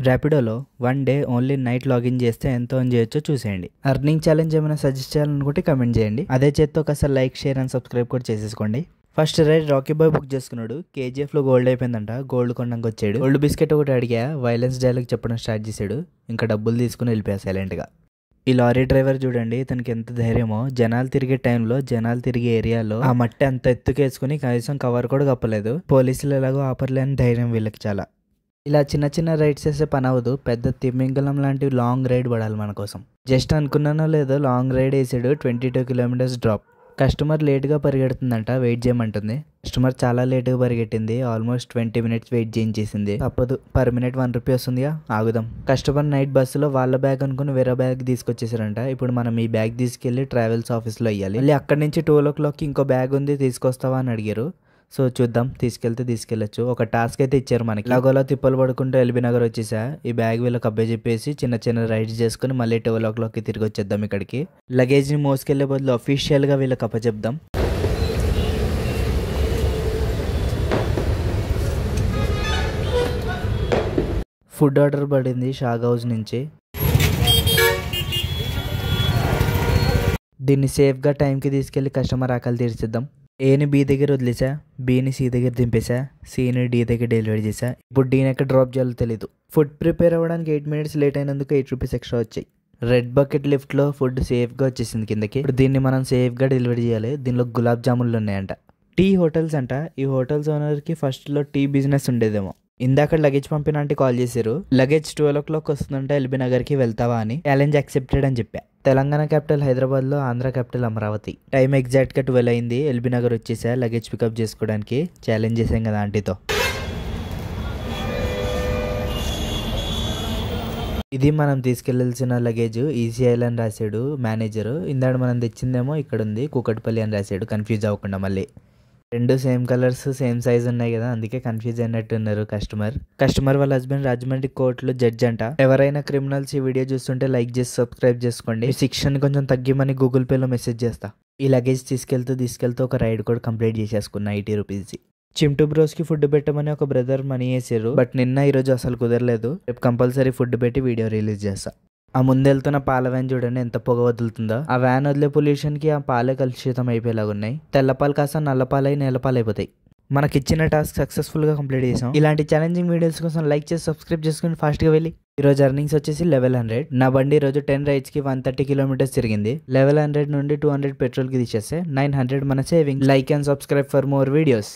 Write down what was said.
ర్యాపిడోలో 1 day only night login చేస్తే ఎంత earn చేయొచ్చో చూసేయండి. అర్నింగ్ ఛాలెంజ్ ఏమైనా సజెస్ట్ చేయాలనుకుంటే కమెంట్ చేయండి. అదే చేత్తో ఒకసారి లైక్, షేర్ అండ్ సబ్స్క్రైబ్ కూడా చేసేసుకోండి. First ride Rocky Bhai book చేసుకున్నాడు. కేజీఎఫ్లో గోల్డ్ అయిపోయిందంట. గోల్డ్ కొనడానికి వచ్చాడు. గోల్డ్ బిస్కెట్ ఒకటి అడిగా, వైలెన్స్ డైలాగ్ చెప్పడం స్టార్ట్ చేశాడు. ఇంకా డబ్బులు తీసుకుని వెళ్ళిపోయా సైలెంట్గా. ఈ లారీ డ్రైవర్ చూడండి, తనకి ఎంత ధైర్యమో. జనాలు తిరిగే టైంలో, జనాలు తిరిగే ఏరియాలో ఆ మట్టి అంత ఎత్తుకేసుకుని కనీసం కవర్ కూడా కప్పలేదు. పోలీసులు ఎలాగో ఆపర్లేని ధైర్యం వీళ్ళకి చాలా. ఇలా చిన్న చిన్న రైడ్స్ చేసే పని అవ్వదు. పెద్ద తిమ్మింగలం లాంటి లాంగ్ రైడ్ పడాలి మన కోసం. జస్ట్ అనుకున్నానో లేదో లాంగ్ రైడ్ వేసాడు. 22 కిలోమీటర్స్ డ్రాప్. కస్టమర్ లేట్గా పరిగెడుతుందంట, వెయిట్ చేయమంటుంది. కస్టమర్ చాలా లేట్గా పరిగెట్టింది. ఆల్మోస్ట్ 20 మినిట్స్ వెయిట్ చేయించేసింది. తప్పదు, పర్ మినిట్ 1 రూపీ వస్తుందిగా, ఆగుదాం. కస్టమర్ నైట్ బస్సులో వాళ్ళ బ్యాగ్ అనుకుని వేరే బ్యాగ్ తీసుకొచ్చేసారంట. ఇప్పుడు మనం ఈ బ్యాగ్ తీసుకెళ్లి ట్రావెల్స్ ఆఫీస్లో ఇవ్వాలి. మళ్ళీ అక్కడి నుంచి 12 o'clock ఇంకో బ్యాగ్ ఉంది, తీసుకొస్తావా అని అడిగారు. సో చూద్దాం, తీసుకెళ్ళచ్చు. ఒక టాస్క్ అయితే ఇచ్చారు మనకి. ఇలాగోలా తిప్పలు పడుకుంటూ ఎల్బీ నగర్ వచ్చేసా. ఈ బ్యాగ్ వీళ్ళకి అబ్బాయి చెప్పేసి చిన్న చిన్న రైడ్స్ చేసుకుని మళ్ళీ 12 o'clockకి తిరిగి వచ్చేద్దాం ఇక్కడికి. లగేజ్ని మోసుకెళ్లే బదులు అఫీషియల్గా వీళ్ళకి అప్పచెప్దాం. ఫుడ్ ఆర్డర్ పడింది షాగ్ హౌస్ నుంచి. దీన్ని సేఫ్గా టైంకి తీసుకెళ్లి కస్టమర్ ఆకలి తీర్చిద్దాం. ఏని బి దగ్గర వదిలేసా, బీని సి దగ్గర దింపేసా, సిని డి దగ్గర డెలివరీ చేసా. ఇప్పుడు డీని ఎక్కడ డ్రాప్ చేయాలో తెలీదు. ఫుడ్ ప్రిపేర్ అవ్వడానికి 8 minutes లేట్ అయినందుకు 8 రూపీస్ ఎక్స్ట్రా వచ్చాయి. రెడ్ బకెట్ లిఫ్ట్లో ఫుడ్ సేఫ్గా వచ్చేసింది కిందకి. ఇప్పుడు దీన్ని మనం సేఫ్గా డెలివరీ చేయాలి. దీనిలో గులాబ్ జామున్లు ఉన్నాయంట. టీ హోటల్స్ అంట. ఈ హోటల్స్ ఓనర్కి ఫస్ట్లో టీ బిజినెస్ ఉండేదేమో. ఇందాక లగేజ్ పంపిన అంటే కాల్ చేశారు. లగేజ్ 12 o'clock వస్తుందంట, ఎల్బీ నగర్కి వెళ్తావా అని. ఛాలెంజ్ యాక్సెప్టెడ్ అని చెప్పా. తెలంగాణ క్యాపిటల్ హైదరాబాద్లో, ఆంధ్ర క్యాపిటల్ అమరావతి. టైం ఎగ్జాక్ట్గా 12 అయింది. ఎల్బీ నగర్ వచ్చేసా లగేజ్ పికప్ చేసుకోవడానికి. ఛాలెంజ్ చేసాం కదా ఆంటీతో. ఇది మనం తీసుకెళ్లాల్సిన లగేజ్. ఈసీఐల్ అని రాశాడు మేనేజరు. ఇందాక మనం తెచ్చిందేమో ఇక్కడ ఉంది, కూకట్పల్లి అని రాశాడు. కన్ఫ్యూజ్ అవ్వకుండా మళ్ళీ. రెండు సేమ్ కలర్స్, సేమ్ సైజ్ ఉన్నాయి కదా, అందుకే కన్ఫ్యూజ్ అయినట్టున్నారు కస్టమర్ వాళ్ళ హస్బెండ్ రాజమండ్రి కోర్టులో జడ్జ్ అంట. ఎవరైనా క్రిమినల్స్ ఈ వీడియో చూస్తుంటే లైక్ చేసి సబ్స్క్రైబ్ చేసుకోండి. శిక్షను కొంచెం తగ్గిమని గూగుల్ పేలో మెసేజ్ చేస్తా. ఈ లగేజ్ తీసుకెళ్తూ ఒక రైడ్ కూడా కంప్లీట్ చేసేసుకున్నా 80 రూపీస్. చింటూ బ్రోస్కి ఫుడ్ పెట్టమని ఒక బ్రదర్ మనీ వేసారు. బట్ ఈరోజు అసలు కుదరలేదు. రేపు కంపల్సరీ ఫుడ్ పెట్టి వీడియో రిలీజ్ చేస్తా. ఆ ముందెళ్తున్న పాల వ్యాన్ చూడండి ఎంత పొగ వదులుతుందో. ఆ వ్యాన్ వదిలే పొల్యూషన్కి ఆ పాలే కలుషితం అయిపోయేలాగా ఉన్నాయి. తెల్లపాలు కాస్త నల్లపాలై నేలపాలు అయిపోతాయి. మనకిచ్చిన టాస్క్ సక్సెస్ఫుల్గా కంప్లీట్ చేసాం. ఇలాంటి ఛాలెంజింగ్ వీడియోస్ కోసం లైక్ చేసి సబ్స్క్రైబ్ చేసుకుని ఫాస్ట్గా వెళ్ళి. ఈరోజు ఎర్నింగ్స్ వచ్చేసి 1100. నా బండి ఈరోజు 10 రైడ్స్కి 130 kilometers తిరిగింది. 1100 నుండి 200 పెట్రోల్కి తీసేస్తే 900 మన saving. Like and subscribe for more videos.